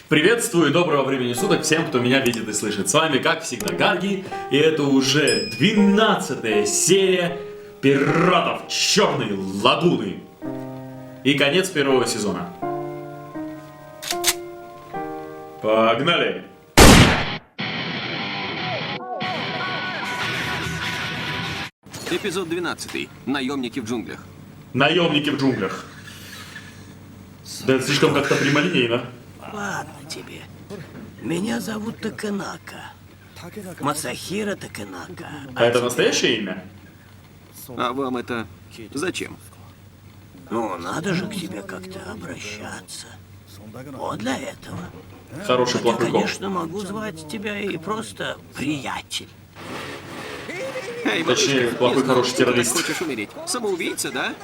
Приветствую и доброго времени суток всем, кто меня видит и слышит. С вами, как всегда, Гарги, и это уже 12-я серия Пиратов Черной Лагуны. И конец первого сезона. Погнали! Эпизод 12. Наемники в джунглях. Наемники в джунглях. Да это слишком как-то прямолинейно. Ладно тебе. Меня зовут Такенака. Масахиро Такенака. А это настоящее имя? А вам это зачем? Ну, надо же к тебе как-то обращаться. Вот для этого. Хороший Я, плохой коп. конечно, могу звать тебя и просто приятель. Эй, Точнее, малышка, плохой, не знал, хороший что ты террорист. хочешь умереть? Самоубийца, да?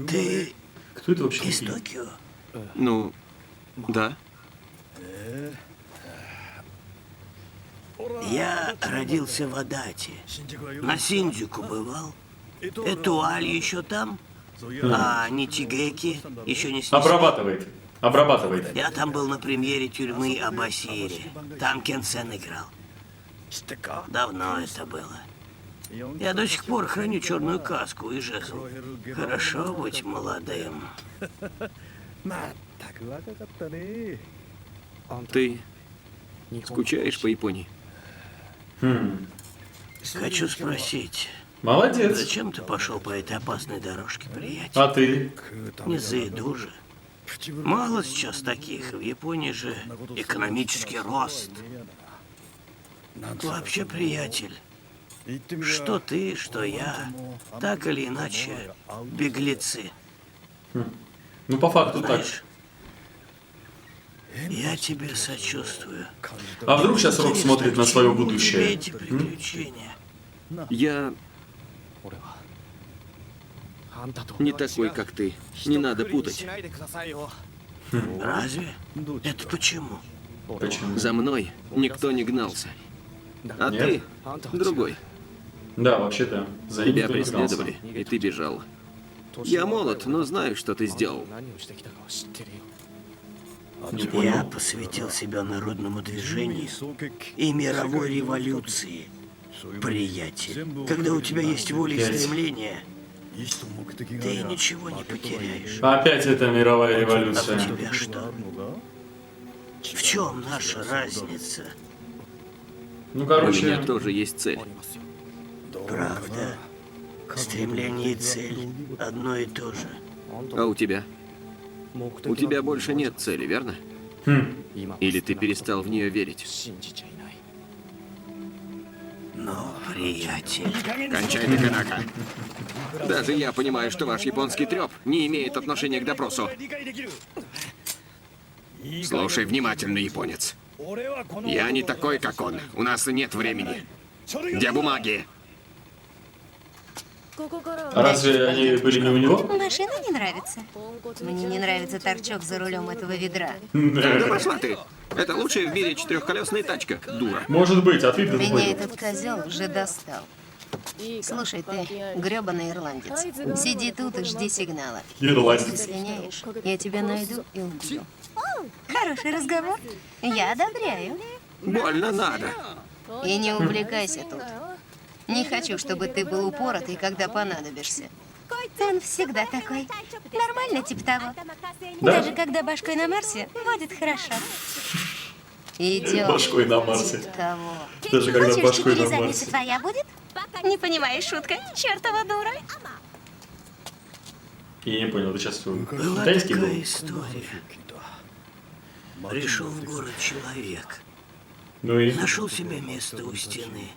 Ты Кто это вообще из такие? Токио? Ну, да. Я родился в Адате. На Синдзюку бывал. Этуаль еще там? А Нитигеки еще не снесли? Обрабатывает. Обрабатывает. Я там был на премьере тюрьмы Абасири. Там Кен-сен играл. Давно это было. Я до сих пор храню черную каску и жезл. Хорошо быть молодым. Ты скучаешь по Японии? Хочу спросить, Молодец. зачем ты пошел по этой опасной дорожке, приятель? А ты? Не за еду же. Мало сейчас таких. В Японии же экономический рост. Вообще, приятель, что ты, что я, так или иначе, беглецы. Ну, по факту так. Знаешь, я тебе сочувствую. А вдруг сейчас Рок Интересно, смотрит на к свое чему тебе будущее? эти приключения? Я не такой, как ты. Не надо путать. Разве? Это почему? Почему? За мной никто не гнался. А Нет? ты другой. Да, вообще-то. За ним Тебя никто не гнался. преследовали, и ты бежал. Я молод, но знаю, что ты сделал. Не Я понял. посвятил себя народному движению и мировой революции. Приятель, когда у тебя есть воля и Опять. стремление, ты ничего не потеряешь. Опять эта мировая А у революция. тебя что? В чем наша разница? Ну, У короче, меня тоже есть цель. Правда? Стремление и цель одно и то же. А у тебя? У тебя больше нет цели, верно? Или ты перестал в нее верить? Но, приятель, Кончай, Такенака. Даже я понимаю, что ваш японский трёп не имеет отношения к допросу. Слушай внимательно, японец. Я не такой, как он. У нас нет времени. Где бумаги? а разве они были не у него? Машина не нравится? Мне не нравится торчок за рулем этого ведра. Да пошла ты. Это лучшая в мире четырехколесная тачка, дура. Может быть, от вида Меня такой. этот козел уже достал. Слушай, ты грёбаный ирландец. Сиди тут и жди сигнала. Если Ирландец. слиняешь, я тебя найду и убью. Хороший разговор. Я одобряю. Больно надо. И не увлекайся тут. Не хочу, чтобы ты был упоротый, когда понадобишься. Он всегда такой. Нормально, типа того. Да? Даже когда башкой на Марсе, будет хорошо. Идем. Башкой на Марсе. Типа того. Даже когда Хочешь, башкой теперь на задница Марсе. твоя будет? Не понимаешь, шутка? Чертова дура. Я не понял, ты сейчас была китайский был? такая история. Пришел в город человек, Ну и? нашел себе место у стены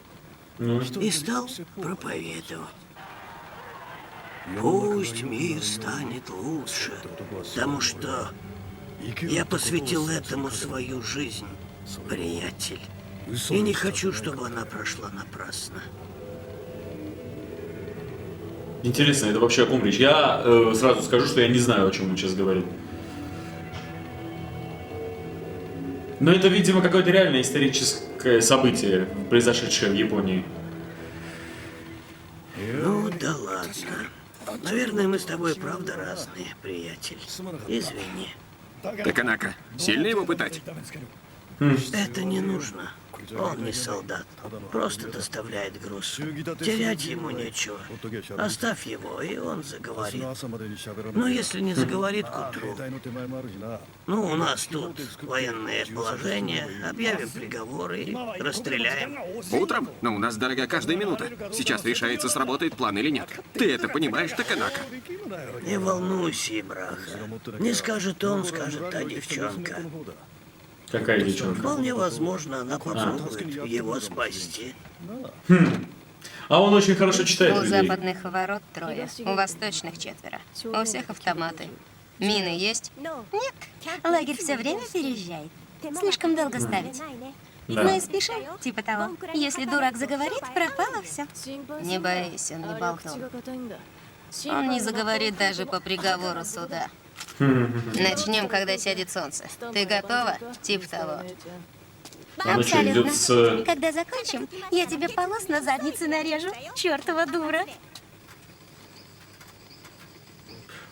Ну, и стал проповедовать. Пусть мир станет лучше, потому что я посвятил этому свою жизнь, приятель. И не хочу, чтобы она прошла напрасно. интересно, это вообще о ком речь? Я сразу скажу, что я не знаю, о чем он сейчас говорит. Но это, видимо, какое-то реальное историческое событие, произошедшее в Японии. Ну да ладно. Наверное, мы с тобой правда разные, приятель. Извини. Таканака, сильно его пытать? Это не нужно. Он не солдат. Просто доставляет груз. Терять ему нечего. Оставь его, и он заговорит. Но если не заговорит к утру... Ну, у нас тут военное положение. Объявим приговоры и расстреляем. Утром? Но у нас дорога каждая минута. Сейчас решается, сработает план или нет. Ты это понимаешь, Таканака? Не волнуйся, Браха. Не скажет он, скажет та девчонка. Какая девчонка? Вполне возможно, она попробует его спасти. А он очень хорошо читает У людей. западных ворот 3, у восточных 4. У всех автоматы. Мины есть? Нет, лагерь все время переезжает. Слишком долго ставить. Да. Мы спешим, типа того. Если дурак заговорит, пропало все. Не боись, он не болтун. Он не заговорит даже по приговору суда. Начнем, когда сядет солнце. Ты готова? Типа того. Он еще идет с... Когда закончим, я тебе полос на заднице нарежу. Чёртова дура.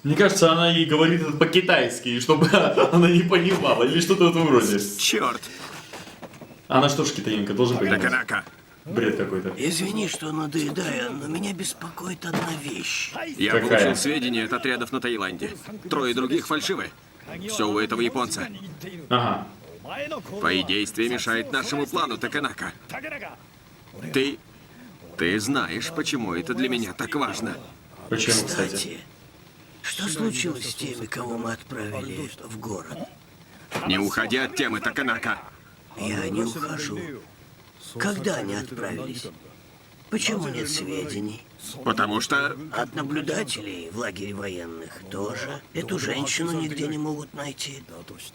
Мне кажется, она ей говорит это по-китайски, чтобы она не понимала, или что-то в этом роде. Черт! Она что ж китаянка, должен понимать. Таканака, Бред какой-то. Извини, что надоедаю, но меня беспокоит одна вещь. я Какая? получил сведения от отрядов на Таиланде. 3 других фальшивы. Все у этого японца. Ага. Твои действия мешают нашему плану, Таканака. Ты знаешь, почему это для меня так важно. Почему, кстати? Кстати, что случилось с теми, кого мы отправили в город? Не уходи от темы, Таканака. Я не ухожу. Когда они отправились? Почему нет сведений? Потому что От наблюдателей в лагере военных тоже. Эту женщину нигде не могут найти.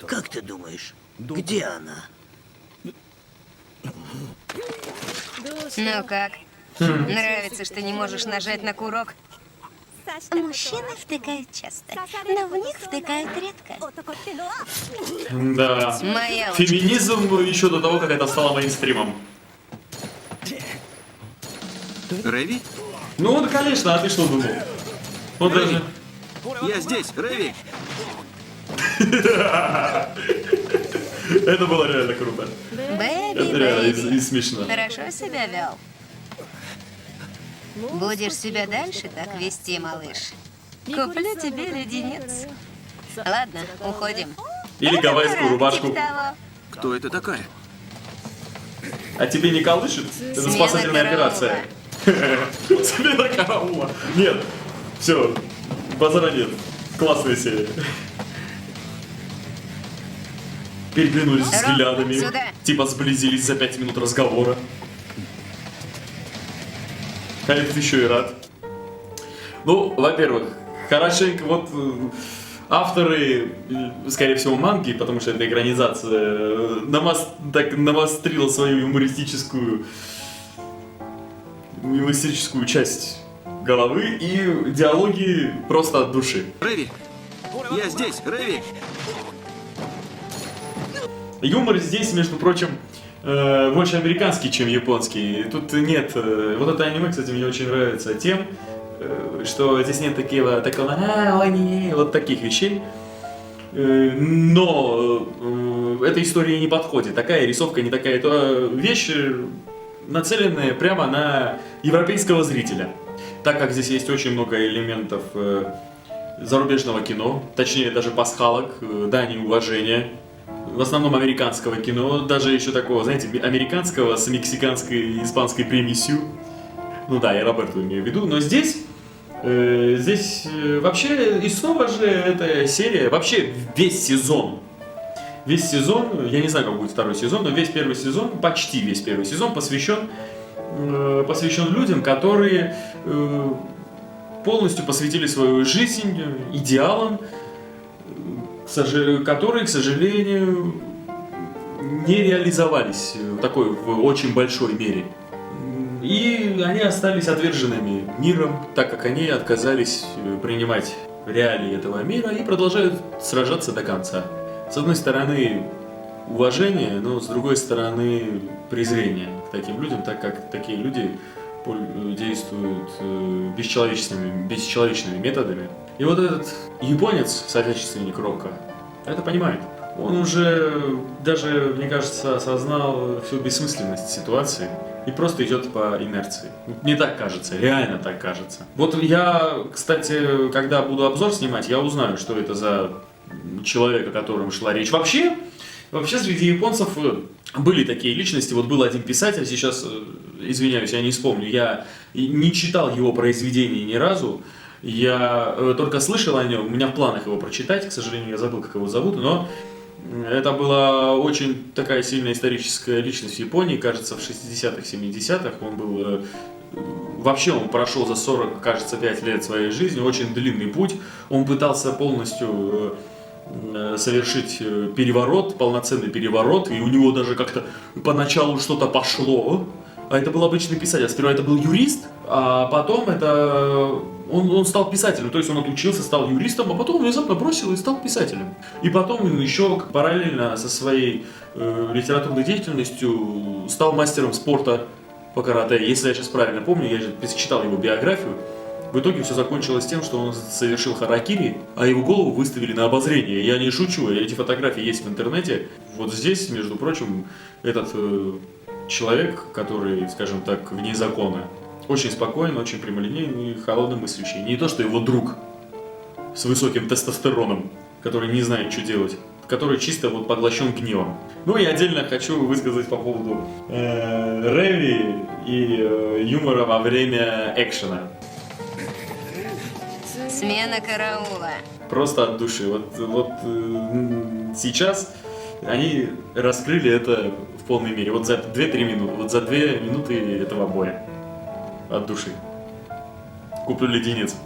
Как ты думаешь, где она? Ну как? Нравится, что не можешь нажать на курок? Мужчины втыкают часто, но в них втыкают редко. Да. Моя Феминизм еще до того, как это стало мейнстримом. Рэви? Ну, конечно, а ты что думал? Он даже... Я здесь, Рэви. Это было реально круто. Бэби, Это реально бэби. и смешно. Хорошо себя вел. Будешь себя дальше так вести, малыш. Куплю тебе леденец. Ладно, уходим. Или гавайскую рубашку. Типа того. Кто это такая? А тебе не колышет? Это Смена спасательная караула. операция. Смена караула. Нет. Все. Базара нет. Классная серия. Переглянулись Ром, взглядами. сюда. Типа сблизились за 5 минут разговора. А этот еще и рад. Ну, во-первых, хорошенько, вот авторы, скорее всего, манги, потому что это экранизация, навострила свою юмористическую часть головы, и диалоги просто от души. Рэви. Я здесь, Рэви. Юмор здесь, между прочим, больше американский, чем японский. Тут нет... Вот это аниме, кстати, мне очень нравится тем, что здесь нет такого вот таких вещей. Но этой истории не подходит. Такая рисовка не такая. Это вещь, нацеленная прямо на европейского зрителя. Так как здесь есть очень много элементов зарубежного кино, точнее даже пасхалок, дани уважения. В основном американского кино, даже еще такого, знаете, американского с мексиканской и испанской примесью. Ну да, я Роберту имею в виду, но здесь вообще, и снова же эта серия, вообще весь сезон, я не знаю, как будет второй сезон, но весь первый сезон, почти весь первый сезон посвящен людям, которые полностью посвятили свою жизнь идеалам, которые, к сожалению, не реализовались в очень большой мере. И они остались отверженными миром, так как они отказались принимать реалии этого мира и продолжают сражаться до конца. С одной стороны, уважение, но с другой стороны, презрение к таким людям, так как такие люди действуют бесчеловечными методами. И вот этот японец, соотечественник Рока, это понимает. Он уже даже, мне кажется, осознал всю бессмысленность ситуации и просто идет по инерции. Мне так кажется, реально так кажется. Вот я, кстати, когда буду обзор снимать, я узнаю, что это за человек, о котором шла речь. Вообще среди японцев были такие личности. Вот был один писатель, сейчас, извиняюсь, я не вспомню, я не читал его произведений ни разу. Я только слышал о нем, у меня в планах его прочитать, к сожалению, я забыл, как его зовут, но это была очень такая сильная историческая личность в Японии, кажется, в 60-х, 70-х. Он был... Вообще он прошел за 40, кажется, 5 лет своей жизни, очень длинный путь. Он пытался полностью совершить переворот, полноценный переворот, и у него даже как-то поначалу что-то пошло. А это был обычный писатель. Сперва это был юрист, а потом он стал писателем. То есть он отучился, стал юристом, а потом внезапно бросил и стал писателем. И потом он еще параллельно со своей литературной деятельностью стал мастером спорта по карате. Если я сейчас правильно помню, я же читал его биографию. В итоге все закончилось тем, что он совершил харакири, а его голову выставили на обозрение. Я не шучу, эти фотографии есть в интернете. Вот здесь, между прочим, этот человек, который, скажем так, вне закона, очень спокойный, очень прямолинейный, холодно мыслящий. Не то, что его друг с высоким тестостероном, который не знает, что делать, который чисто вот поглощен гневом. Ну и отдельно хочу высказать по поводу Рэви и юмора во время экшена. Смена караула. Просто от души. Вот сейчас они раскрыли это в полной мере. Вот за 2-3 минуты. Вот за 2 минуты этого боя. От души. Куплю леденец.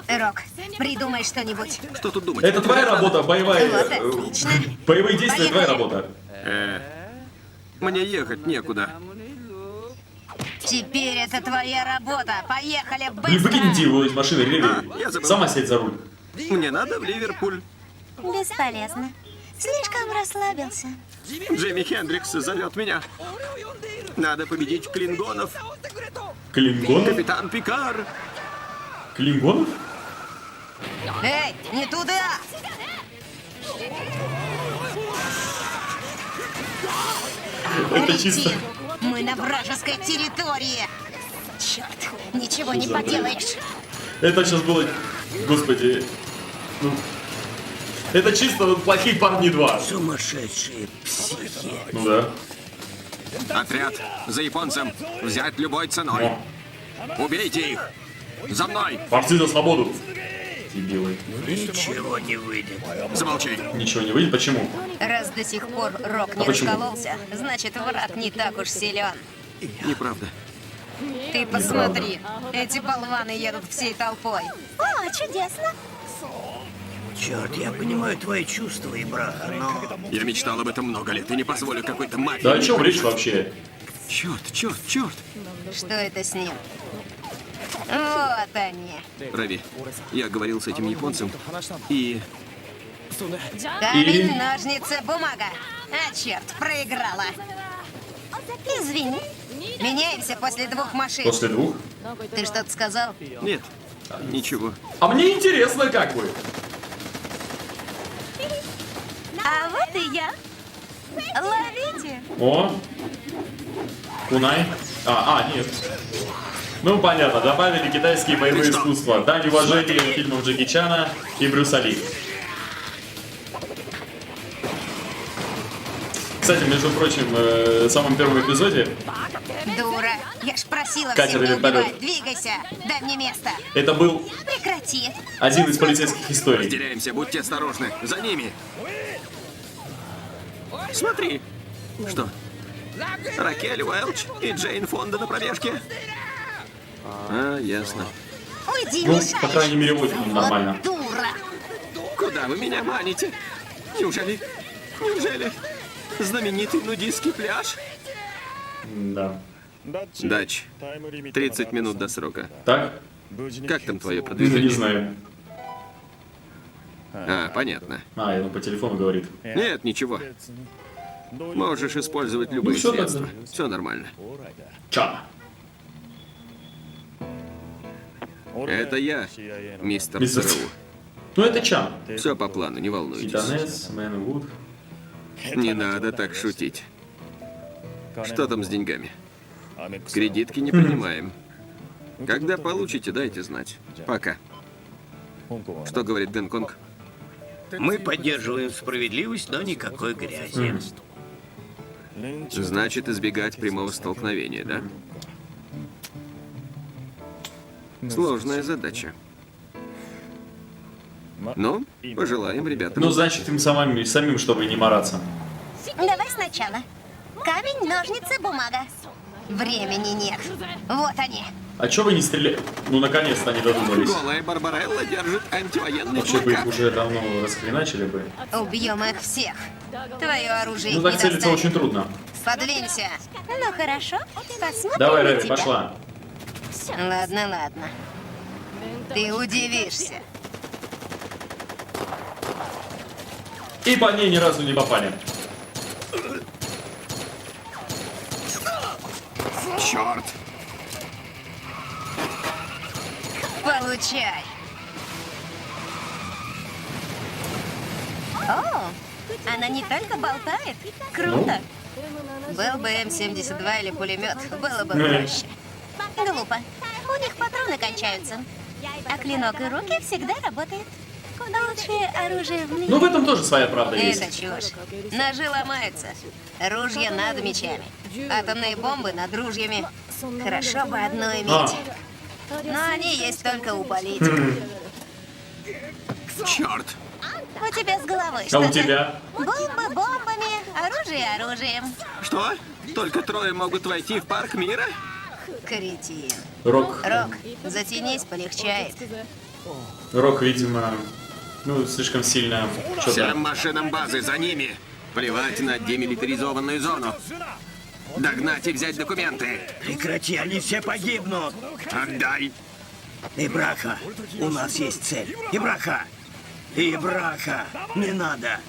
Рок, придумай что-нибудь. Что тут думать? Это твоя работа, боевая. Вот, отлично. Боевые действия, твоя Поехали. работа. Мне ехать некуда. Теперь это твоя работа. Поехали Блин, быстро. выкиньте его из машины, Реви. я забыл. Сама сядь за руль. Мне надо в Ливерпуль. Бесполезно. Слишком расслабился. Джимми Хендрикс зовет меня. Надо победить клингонов. Клингонов? Капитан Пикар. Клингонов? Эй, не туда! Это чисто... Летим. Мы на вражеской территории. Черт, ничего не поделаешь. Это сейчас было... Господи. Ну... Это чисто вот плохие парни 2. Сумасшедшие психи. Ну да. Отряд за японцем. Взять любой ценой. О, Убейте их. За мной. борцы за свободу. Дебилы. Ничего не выйдет. Замолчи. Ничего не выйдет. Почему? Раз до сих пор Рок не почему? раскололся, значит враг не так уж силен. Неправда. Ты посмотри, эти болваны едут всей толпой. О, чудесно. Черт, я понимаю твои чувства и браха, но... Я мечтал об этом много лет и не позволю какой-то мафии. Да о чем речь вообще? Черт, черт, черт. Что это с ним? Вот они. Рави, я говорил с этим японцем и... Камень, ножницы, бумага. А, черт, проиграла. Извини. Меняемся после 2 машин. После 2? Ты что-то сказал? Нет, ничего. А мне интересно, как вы. А вот и я. Ловите. О. Кунай. Нет. Ну, понятно, добавили китайские боевые искусства. Дань уважения фильмам Джеки Чана и Брюса Ли. Кстати, между прочим, в самом первом эпизоде Дура. Я ж просила Катер всех не или вертолет? убивать. Двигайся. Дай мне место. это был Прекрати. один из полицейских историй. Теряемся, будьте осторожны. За ними. Смотри. Что? Ракель Уэлч и Джейн Фонда на пробежке? А, ясно. Уйди, Ну, мешаешь. по крайней мере, водит он нормально. Вот дура. Куда вы меня маните? Неужели знаменитый нудистский пляж? Да. Дач, 30 минут до срока. Так? Как там твое Не продвижение? знаю. А, понятно. Он по телефону говорит. Нет, ничего. Можешь использовать любые всё средства. тогда. Все нормально. Ча. Это я, мистер Мистер ЦРУ. Ну это Чан. Все по плану, не волнуйтесь. Титанес, Мэнвуд. Не надо так шутить. Что там с деньгами? Кредитки не принимаем. Когда получите, дайте знать. Пока. Что говорит Гонконг? Мы поддерживаем справедливость, но никакой грязи. Значит, избегать прямого столкновения, да? Сложная задача. Ну, пожелаем ребятам. Ну, значит, им самим, чтобы не мараться. Давай сначала. Камень, ножницы, бумага. Времени нет. Вот они. А чё вы не стреляли? Ну, наконец-то они додумались. Голая Барбарелла держит антивоенный Вообще бы их плакат. уже давно расхреначили бы. Убьем их всех. Твое оружие Ну, их так не целиться достанет. очень трудно. Подвинься. Ну хорошо, посмотрим Давай, на Рэви, тебя. пошла. Ладно, ладно. Ты удивишься. И по ней ни разу не попали. Черт! Получай. О, она не только болтает. Круто. Был бы М-72 или пулемет, было бы проще. Глупо. У них патроны кончаются. А клинок и руки всегда работают. Лучшее оружие в мире. Ну, в этом тоже своя правда Это есть. чушь. Ножи ломаются. Ружья над мечами. Атомные бомбы над ружьями. Хорошо бы одно А, иметь. Но они есть только у политиков. Черт! У тебя с головой а что-то. у тебя? Бомбы бомбами, оружие оружием. Что? Только трое могут войти в парк мира? Кретин. Рок. Рок, затянись, полегчает. Рок, видимо, ну, слишком сильно Всем что-то... машинам базы за ними. Плевать на демилитаризованную зону. Догнать и взять документы. Прекрати, они все погибнут. Отдай. Ибраха, у нас есть цель. Ибраха! Ибраха! Не надо!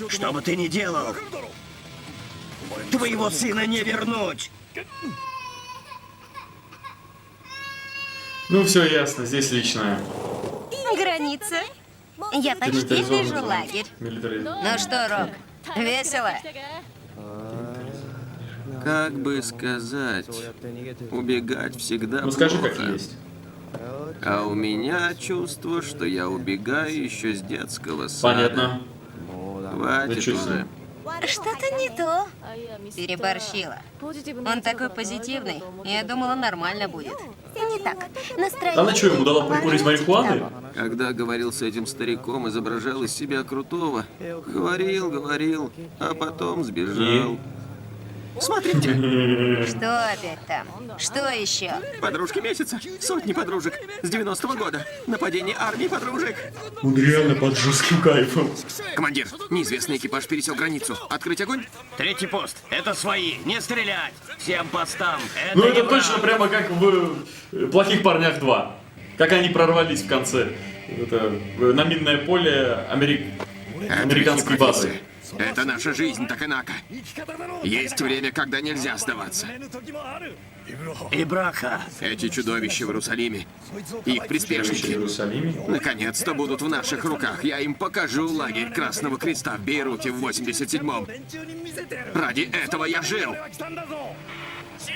Что бы ты ни делал, твоего сына не вернуть! Ну, все ясно, здесь личное. Граница. Я почти Демилитаризованная вижу зона. лагерь. Ну что, Рок, весело? Как бы сказать, убегать всегда Ну, скажи, плохо. как есть. А у меня чувство, что я убегаю еще с детского сада. Понятно. Хватит Ничего себе. уже. Что-то не то. Переборщила. Он такой позитивный. Я думала, нормально будет. Не так. Настроение. Она что, ему дала прикурить марихуаны? Когда говорил с этим стариком, изображал из себя крутого. Говорил, а потом сбежал. Смотрите, Что опять там? Что еще? подружки месяца, сотни подружек с 90-го года. Нападение армии подружек. Он реально под жестким кайфом. Командир, неизвестный экипаж пересек границу. Открыть огонь? Третий пост. Это свои. Не стрелять. Всем постам. Ну, это не точно враг. прямо как в «Плохих парнях 2». Как они прорвались в конце. Это на минное поле американской Это базы. профессия. Это наша жизнь, Таканака. Есть время, когда нельзя сдаваться. Ибраха, Эти чудовища в Иерусалиме, их В приспешники, Иерусалиме. наконец-то будут в наших руках. Я им покажу лагерь Красного Креста в Бейруте в 87-м. Ради этого я жил.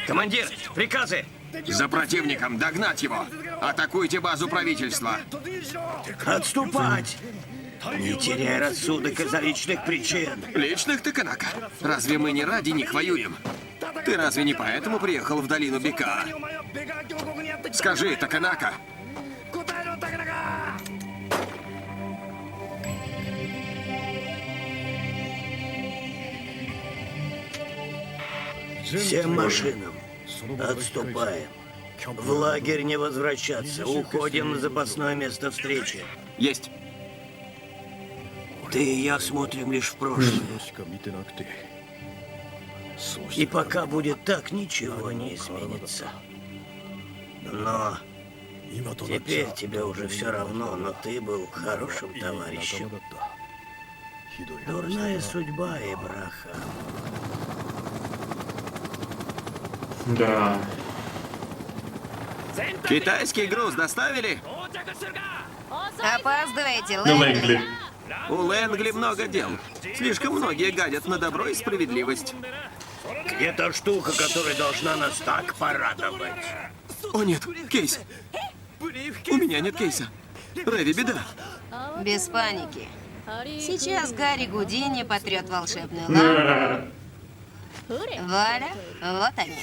командир, приказы. За противником догнать его. Атакуйте базу правительства. Отступать. Не теряй рассудок из-за личных причин. Личных, Таканака? Разве мы не ради них воюем? Ты разве не поэтому приехал в долину Бека? Скажи, Таканака. Всем машинам. Отступаем. В лагерь не возвращаться. Уходим на запасное место встречи. Есть. Ты и я смотрим лишь в прошлое. И пока будет так, ничего не изменится. Но теперь тебе уже все равно, но ты был хорошим товарищем. Дурная судьба, Ибраха. Да. Китайский груз доставили? Опаздываете, Ну, Лэнгли. Лэнгли. У Лэнгли много дел. Слишком многие гадят на добро и справедливость. Где та штука, которая должна нас так порадовать? О нет, кейс. У меня нет кейса. Рэви, беда. Без паники. Сейчас Гарри Гудини потрет волшебную лампу. Вуаля, вот они.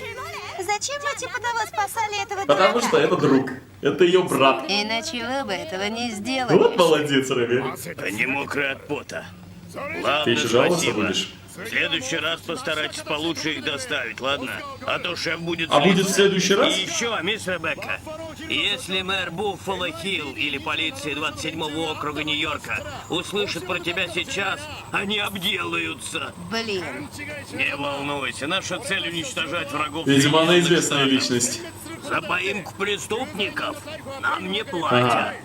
Зачем мы типа того спасали этого Потому дурака? что это друг. Это ее брат. Иначе вы бы этого не сделали. Вот молодец, Рэви. Они мокрые от пота. Ты Ладно, еще жаловаться спасибо. будешь? В следующий раз постарайтесь получше их доставить, ладно? А то шеф будет А будет в злиться. следующий раз? И еще, мисс Ребекка, если мэр Буффало Хилл или полиция 27-го округа Нью-Йорка услышат про тебя сейчас, они обделаются. Блин. Не волнуйся, наша цель уничтожать врагов. Видимо, она Соединенных известная Штатов. личность. За поимку преступников нам не платят.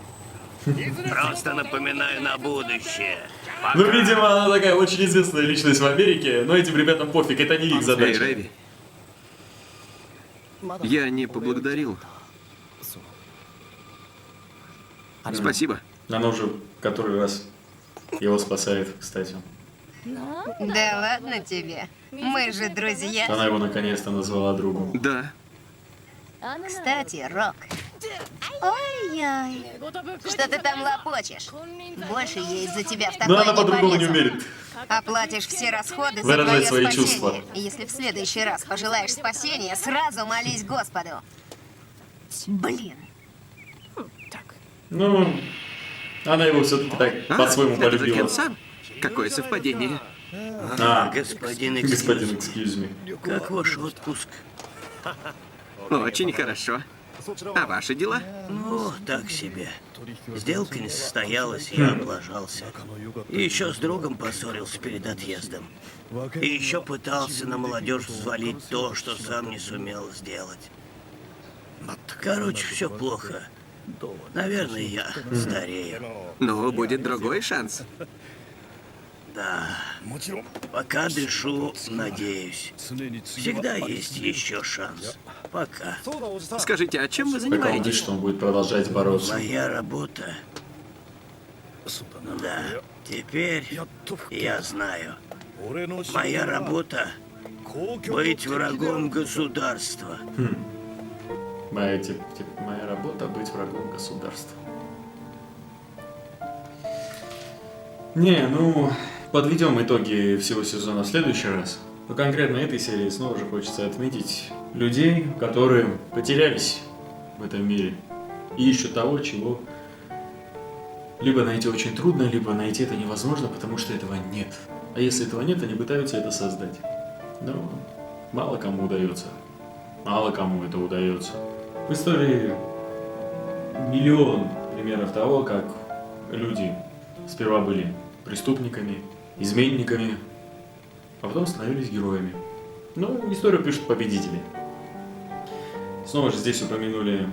Просто напоминаю на будущее. Пока. Ну, видимо, она такая очень известная личность в Америке, но этим ребятам пофиг, это не их Эй, задача. Рэви. Я не поблагодарил. Спасибо. Она уже который раз его спасает, кстати. Да ладно тебе. Мы же друзья. Она его наконец-то назвала другом. Да. Кстати, Рок, Ой-ой. что ты там лопочешь? Больше ей из-за тебя в Но такое она не по-другому не полезу. умеет. Оплатишь все расходы за Выражать твое свои спасение. чувства. И если в следующий раз пожелаешь спасения, сразу молись Господу. Блин. Ну, она его все-таки так по-своему это полюбила. Кен сам? Какое совпадение. А, Господин господин, Экскьюз, excuse me. как ваш отпуск? Очень хорошо. А ваши дела? Ну, так себе. Сделка не состоялась, я облажался. И еще с другом поссорился перед отъездом. И еще пытался на молодежь взвалить то, что сам не сумел сделать. Короче, все плохо. Наверное, я старею. Но будет другой шанс. Да. Пока дышу, надеюсь. Всегда есть еще шанс. Пока. Скажите, а чем вы Пока он занимаетесь? говорит, что он будет продолжать бороться. Моя работа. Да. Теперь я знаю. Моя работа — быть врагом государства. Моя работа — быть врагом государства. Не, ну, подведем итоги всего сезона в следующий раз. Но конкретно этой серии снова же хочется отметить людей, которые потерялись в этом мире и ищут того, чего либо найти очень трудно, либо найти это невозможно, потому что этого нет. А если этого нет, они пытаются это создать. Но мало кому удается. Мало кому это удается. В истории миллион примеров того, как люди сперва были преступниками, изменниками, а потом становились героями. Но историю пишут победители. Снова же здесь упомянули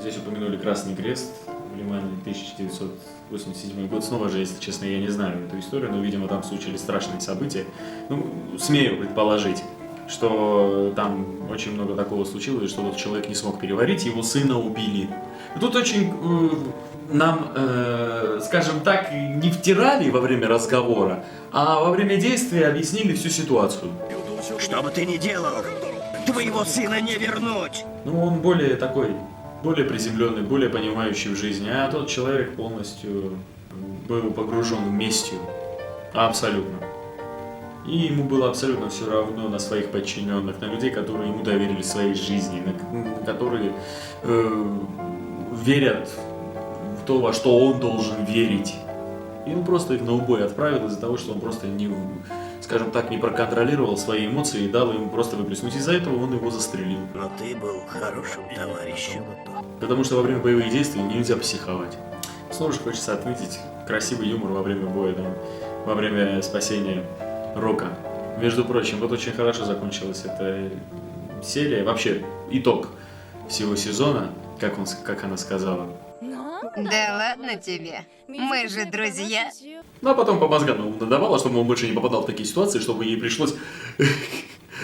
здесь упомянули Красный Крест в Лимане, 1987 год. Снова же, если честно, я не знаю эту историю, но, видимо, там случились страшные события. Ну, смею предположить, что там очень много такого случилось, что тот человек не смог переварить, его сына убили. И тут очень нам, скажем так, не втирали во время разговора, а во время действия объяснили всю ситуацию. Что бы ты ни делал, твоего сына не вернуть. Ну, он более приземленный, более понимающий в жизни, а тот человек полностью был погружен в местью. Абсолютно. И ему было абсолютно все равно на своих подчиненных, на людей, которые ему доверили своей жизни, на которые верят в то, во что он должен верить. И он просто их на убой отправил из-за того, что он просто скажем так, не проконтролировал свои эмоции и дал ему просто выплеснуть. Из-за этого он его застрелил. Но ты был хорошим товарищем. Потому что во время боевых действий нельзя психовать. Снова же хочется отметить красивый юмор во время боя, во время спасения Рока. Между прочим, вот очень хорошо закончилась эта серия. Вообще, итог всего сезона, как она сказала. Да ладно тебе. Мы же друзья. Ну а потом по мозгам ему надавала, чтобы он больше не попадал в такие ситуации, чтобы ей пришлось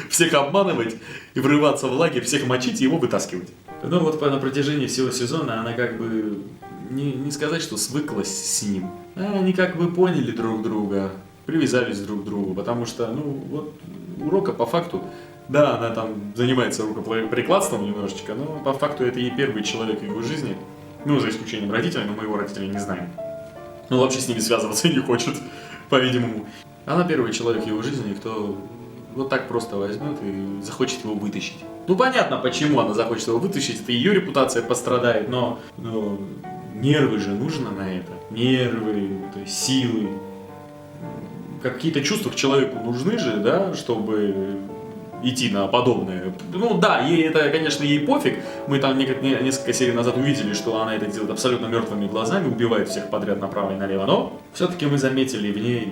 всех обманывать и врываться в лагерь, всех мочить и его вытаскивать. Но вот на протяжении всего сезона она как бы, не сказать, что свыклась с ним. Они как бы поняли друг друга, привязались друг к другу, потому что, ну, вот Урока по факту, да, она там занимается рукоприкладством немножечко, но по факту это и первый человек в его жизни, ну, за исключением родителей, но мы его родителей не знаем. Ну, вообще с ними связываться не хочет, по-видимому. Она первый человек в его жизни, кто вот так просто возьмет и захочет его вытащить. Ну, понятно, почему она захочет его вытащить, это ее репутация пострадает, но нервы же нужно на это. Нервы, то есть силы. Какие-то чувства к человеку нужны же, да, чтобы идти на подобное. Ну да, ей это, конечно, ей пофиг. Мы там несколько серий назад увидели, что она это делает абсолютно мертвыми глазами, убивает всех подряд направо и налево. Но все-таки мы заметили в ней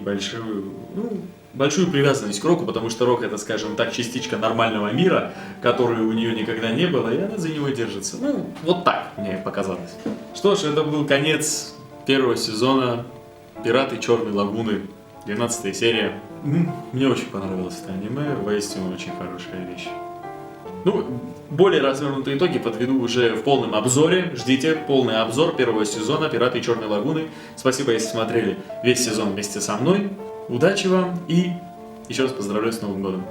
большую привязанность к Року, потому что Рок это, скажем так, частичка нормального мира, которой у нее никогда не было, и она за него держится. Ну, вот так мне показалось. Что ж, это был конец первого сезона «Пираты Черной Лагуны», 12-я серия. Мне очень понравилось это аниме, воистину очень хорошая вещь. Ну, более развернутые итоги подведу уже в полном обзоре. Ждите полный обзор первого сезона «Пираты Черной Лагуны». Спасибо, если смотрели весь сезон вместе со мной. Удачи вам и еще раз поздравляю с Новым годом.